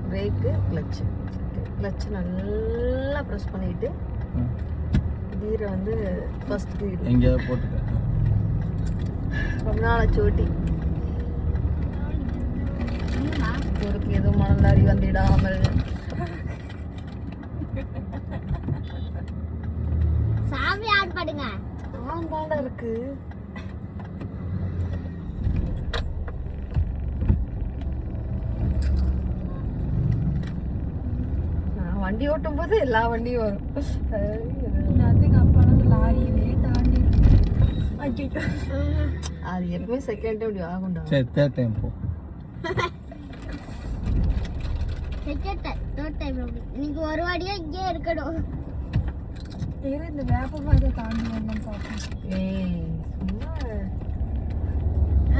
Brake clutch நல்லா press பண்ணிட்டு கீரை வந்து ஃபர்ஸ்ட் கீர் எங்கேயாவது போட்டுக்க. ரொம்ப நாள் சோட்டி ஊருக்கு எதுவும் மணலாரி வந்துடாமல் சாமி ஆட் பண்ணுங்க. ஆண்டாண்டா இருக்கு. நான் வண்டி ஓட்டும் போது எல்லா வண்டியும் வரும். அது எப்பவுமே செகண்ட் டைம் இப்படி ஆகும்டா. சரி தேர்ட் டைம் போ. தேர்ட் டைம் நீங்க ஒரு வாடியா இங்கே இருக்கணும். இந்த வேப்பமாக தாண்டி வந்தோம் பாப்போம். ஏய் சும்மா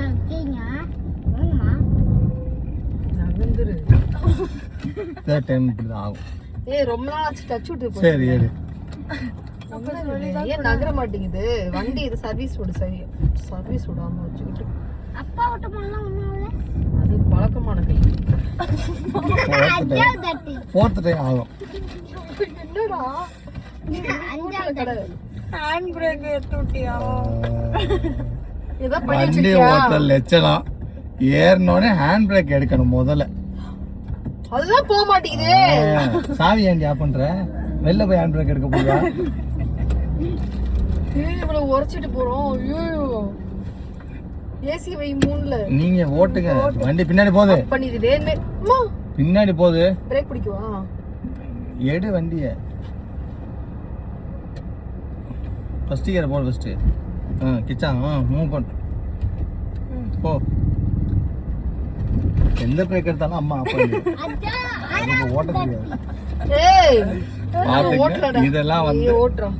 ஓகேங்க வாங்கம்மா நகந்துரு. தேர்ட் டைம் இப்படி ஆகும். ஏய் ரொம்ப நாள் ஆச்சு டச் விட்டு போய். சரி எடு. ஏன் நகர மாட்டேங்குது வண்டி? இது சர்வீஸ் விடு. சரி சர்வீஸ் விடாம வச்சுக்கிட்டு அப்பா ஓட்டமெல்லாம் ஒன்றும் அது பழக்கமான கை. ஃபோர்த் டைம் ஆகும். என்னடா ஹேண்ட் பிரேக் எடுத்து விட்டியா? ஏதோ பண்ணி வண்டி வச்சிருக்கியா? ஓட்டல் லட்சணம். ஏறினோடனே ஹேண்ட் பிரேக் எடுக்கணும் முதல்ல. அதுதான் போக மாட்டேங்குது. சாவி ஏன்டி ஆஃப் பண்ற? வெளில போய் ஹேண்ட் பிரேக் எடுக்க போறியா? ஏய் இவ்வளவு உரைச்சிட்டு போறோம். ஐயோ ஏசி வை மூணுல. நீங்க ஓட்டுங்க. வண்டி பின்னாடி போகுது. பண்ணிடுதே. அம்மா பின்னாடி போகுது. பிரேக் பிடிக்குவா? எடு வண்டிய. ஃபர்ஸ்ட் கியர் போடு ஃபர்ஸ்ட். கிச்சா மூவ் பண்ணு. போ. எந்த பிரேக் எடுத்தாலும் அம்மா அப்பா ஓட்ட தெரியாது. ஏய் பாத்துக்க. இதெல்லாம் வந்து ஓட்றோம்.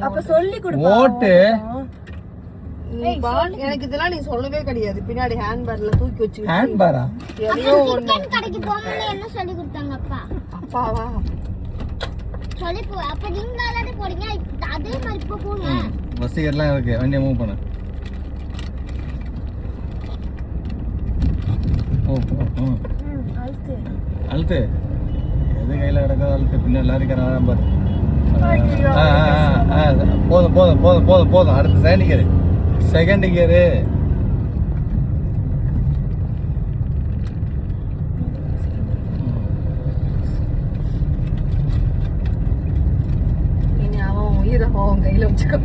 அப்ப சொல்லி கொடு. ஓட்டு. எனக்கு இதெல்லாம் நீ சொல்லவே கிடையாது. பின்னாடி ஹேண்ட் பேர்ல தூக்கி வச்சு ஹேண்ட் பாரா? எதையோ ஒண்ணு. கடைக்கு போகும்போது என்ன சொல்லி கொடுத்தாங்க அப்பா? அப்பாவா சொல்லி அப்ப நீங்க தானே போறீங்க. அதே மாதிரி இப்ப போங்க. ஃபர்ஸ்ட் கியர்லாம் இருக்கு. வண்டியை மூவ் பண்ணு. போ. அழுத்து. அழுத்து. எது கையில கிடக்காத அழுத்து. பின்னாடி லாரிக்கார பாரு. போதும் போதும் போதும் போதும் போதும். அடுத்து செகண்ட் கியரு. இனி அவன் உயிரை அவன் கையில வச்சுக்கோ.